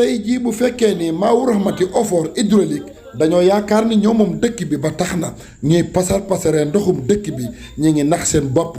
tey jii bu fekkee ni Maawu Rahmati Ofor hydraulique dañoo yaakaar ni ñoo moom dëkk bi ba tax na ñuy pasaree ndoxum dëkk bi ñi ngi nax seen bopp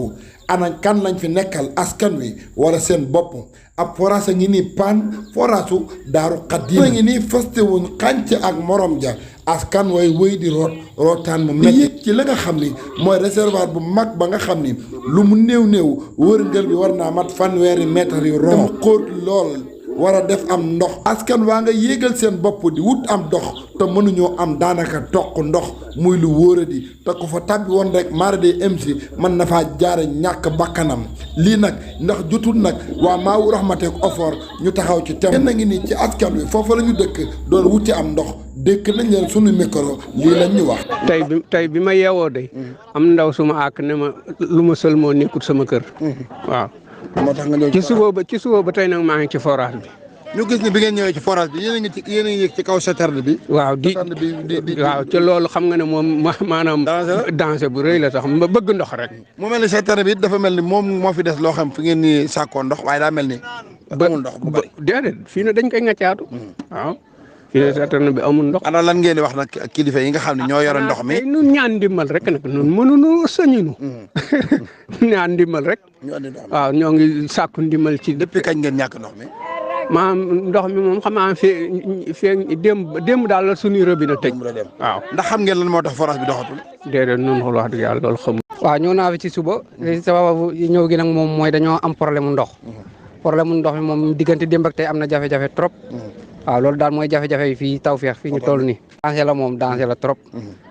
ana kan lañ fi nekkal askan wi wala seen bopp ab forage a ngi nii paan forage Daaru Xaddiim a ngi nii fastewuñ xànc ak morom ja askan way wëy di rootaan mu metti ci la nga xam ni mooy réservoir bu mag ba nga xam ni lu mu néew wërngël bi war naa mat fanweeri mètre yu ron xóot lool war a def am ndox askan waa nga yéegal seen bopp di wut am ndox te mënuñoo am daanaka toq ndox muy lu wóoradi te ko fa tàbbi woon rek mara de MC mën na faa jaare ñàkk bakkanam lii nag ndax jotul nag waa Maawu Rahmati ak Ofor ñu taxaw ci tem kenn ngi nii ci askan wi foofa la ñu dëkk doon wuti am ndox dëkk nañ leen sunu micro lii lañ ñu wax. tey bi ma yeewoo de am ndaw suma àkk ne ma lu ma sël moo nekkul sama kër waaw. moo tax nga ñëw ci suba ba tey nag maa ngi ci forage bi. ñu gis ni bi ngeen ñëwee ci forage bi yéen a ngi yëg ci kaw citerne bi. waaw waaw ci loolu xam nga ne moom maanaam. danger bu rëy la sax ma bëgg ndox rek. mu mel ni citerne bi dafa mel ni moom moo fi des loo xam fi ngeen ni sàkkoo ndox waaye daa mel ni. amul ndox bu bari déedéet fii ne dañ koy ŋaccaatu. waaw fii ne citerne bi amul ndox. ana lan ngeen di wax nag kilifa yi nga xam ne ñoo yore ndox mi. nun ñaan ndimbal rek nag nun mënuñu sañunu ñaan ndimbal rek. waaw ñoo ngi sàkku ndimbal ci. depuis kañ ngeen ñàkk ndox mi. maam ndox mi moom xam naa fii démb daal la suñuy robinet tëj. waaw ndax xam ngeen lan moo tax forage bi doxatul. déedéet noonu wax dëgg yàlla loolu xamul. waaw ñëw naa fi ci suba. sababu ñëw gi nag moom mooy dañoo am problème mu ndox. problème mu ndox mi moom diggante démb ak tey am na jafe-jafe trop. waaw loolu daal mooy jafe-jafe yi fii Tawfekh fii ñu toll nii. danger la moom danger la trop.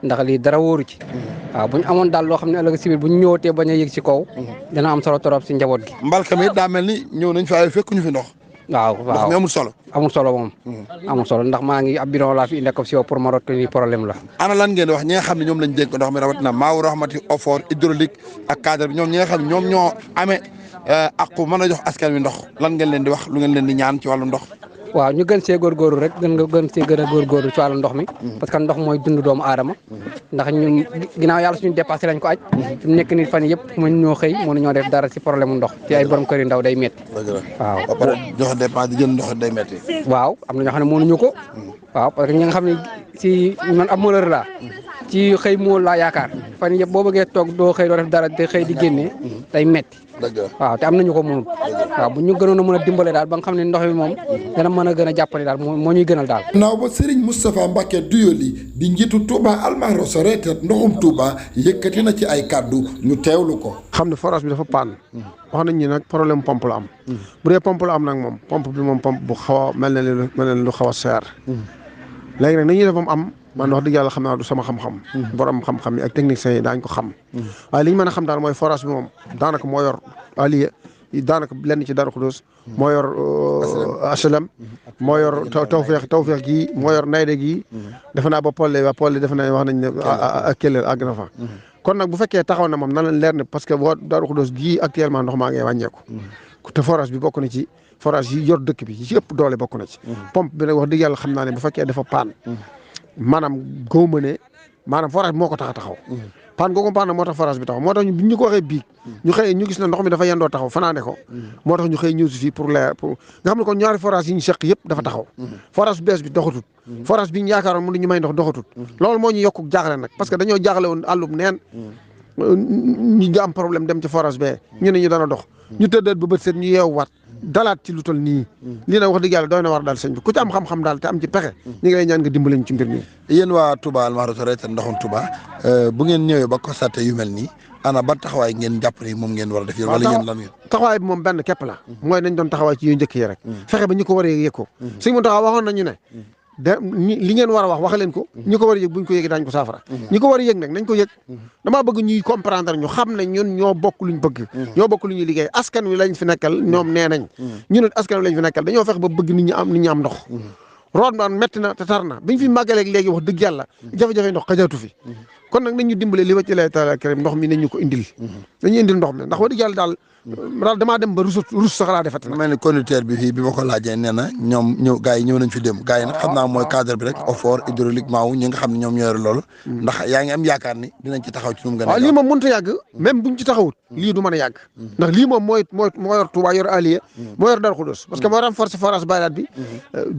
ndax lii dara wóoru ci. waaw bu ñu amoon daal loo xam ne ëllëg si biir bu ñu ñëwatee bañ a yëg ci kaw. dina am solo trop si njaboot gi. mbalka mi daa mel ni ñëw nañ fi ay fekk ñu fi ndox. waaw ndox mi amul solo. amul solo moom. amul solo ndax maa ngi ab bidon laa fi indi ko si yow pour ma rot ni problème la. ana lan ngeen wax ñi nga xam ne ñoom lañ dénk ndox mi rawatina Maawu Rahmati Ofor hydraulique ak cadre bi ñoom ñi nga xam ne ñoom ñoo amee aqu mën a jox askan wi ndox lan ngeen leen di wax lu ngeen leen di ñaan ci wàllu ndox. waaw ñu gën see góorgóorlu rek gën see gën a góorgóorlu ci wàllu ndox mi parce que ndox mooy dund doomu aadama ndax ñun ginnaaw yàlla suñu dépassé lañ ko aj fi mu nekk nii fan yëpp mën ñoo xëy mënuñoo def dara ci problème mu ndox ci ay borom kër yu ndaw day metti waaw ba pare joxe dépense di jënd ndox day metti waaw am na ñoo xam ne mënuñu ko waaw parce que ñi nga xam ne ci man ab malheur laa ci xëy moo laa yaakaar fan yëpp boo bëggee toog doo xëy doo def dara te xëy di génnee day metti waaw te am nañu ko mënul waaw bu ñu gënoon a mën a dimbale daal ba nga xam ne ndox mi moom dana mën a gën a jàppale daal moo ñuy gënal daal. naaw ba Serigne Moustapha Mbacké Doyoly di njiitu Touba Almahro Soretet ndoxum Touba yëkkati na ci ay kàddu ñu teewlu ko. xam ne forage bi dafa panne wax nañ ni nag problème pompe la am bu dee pompe la am nag moom pompe bi moom pompe bu xaw a mel ne lu xaw a seer léegi nag nañuy def moom am man wax dëgg yàlla xam naa du sama xam-xam borom xam-xam yi ak techniciens yi daañ ko xam waaye li ñu mën a xam daal mooy forage bi moom daanaka moo yor aliye daanaka lenn ci Darou Khoudoss moo yor HLM moo yor Tawfekh gii moo yor Nayde gii defe naa ba Polle defe naa wax nañ ne ak Kellel àgg na fa kon nag bu fekkee taxaw na moom na leen leer ne parce que boo Darou Khoudoss gii actuellement ndox maa ngi wàññeeku te forage bi bokk na ci forage yi yor dëkk bi ci ëpp doole bokk na ci pompe bi nag wax dëgg yàlla xam naa ne bu fekkee dafa paan maanaam góob ne maanaam forage bi moo ko tax a taxaw. paan googu paan nag moo tax forage bi taxaw moo tax ñu ko waxee biig ñu xëy ñu gis ne ndox mi dafa yendoo taxaw fanaane ko. moo tax ñu xëy ñëw si fii pour leer pour nga xam ne kon ñaari forage yi ñu seq yëpp dafa taxaw. forage bu bees bi doxatut. forage bi ñu yaakaaroon mu ñu may ndox doxatut. loolu moo ñu yokk jaaxle nag parce que dañoo jaaxle woon àllum neen ñu am problème dem ci forage bee ñu ne ñu dana dox. ñu tëddaat ba bët set ñu yeewuwaat dalaat ci lu tol nii lii nag wax dëgg yàlla doy na war daal sëñ bi ku ci am xam-xam daal te am ci pexe ñu ngi lay ñaan nga dimbali ñu ci mbir mi. yéen waa Touba Almahro Soretet ndoxum Touba bu ngeen ñëwee ba constaté yu mel nii ana ban taxawaay ngeen jàpp ni moom ngeen war a def yéen wala yéen lan ngeen taxawaay bi moom benn képp la mooy nañ doon taxawaay ci yu njëkk yi rek fexe ba ñu ko war a yëg ko suñ mun taxaw waxoon nañu ne li ngeen war a wax leen ko ñi ko war a yëg buñ ko yëgee daañu ko saafara ñi ko war a yëg nag nañ ko yëg damaa bëgg ñuy comprendre ñu xam ne ñun ñoo bokk luñ bëgg ñoo bokk lu ñuy liggéey askan wi lañ fi nekkal ñoom nee nañ ñun askan wi lañ fi nekkal dañoo fex ba bëgg nit ñi am ndox root man métti na te tar na biñ fi màggaleeg léegi wax dëgg yàlla jafe-jafe ndox xajaatu fi kon nag nañ ñu dimbale li wacci lay taala karim ndox mi nañ ñu ko indil nañu indil ndox mi ndax wax dëgg yàlla daal damaa dem ba rus sax laa defat mel ni conducteur bi fii bi ma ko laajee nee na ñoom gars yi ñëw nañ fi dem gars yi nag xam naa mooy cadre bi rek effort hydraulique maaw ñi nga xam ne ñoom ñoo yore loolu ndax yaa ngi am yaakaar ni dinañ ci taxaw ci nu mu gën a waaw lii moom mënut a yàgg même buñ ci taxawut lii du mën a yàgg ndax lii moom moo yor Touba yor Aliya moo yor Darou Khoudoss parce que moo renforcer forage baylaat bi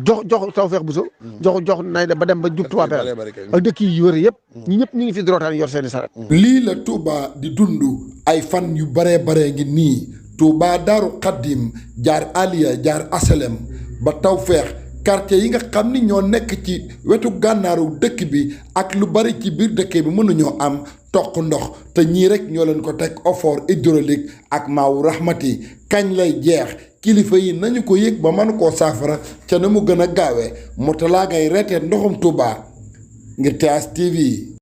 jox Tawfekh Bousso jox nay da ba dem ba jub Touba Belel ak dëkk yi wër yëpp ñi ñëpp ñu ngi fi drotaan yor seen i saret lii la Touba di dund ay fan yu baree ngi nii Touba Daaru Xaddim jaar Aliya jaar Asalem ba Tawfekh quartier yi nga xam ni ñoo nekk ci wetu gànnaaru dëkk bi ak lu bari ci biir dëkk bi mënuñoo am toq ndox te ñii rek ñoo leen ko teg effort hydraulique ak maawu rahmati kañ lay jeex kilifa yi nañu ko yëg ba mën koo saafara ca na mu gën a gaawee Mourtalla Gaye reeteet ndoxum Touba ngir TS TV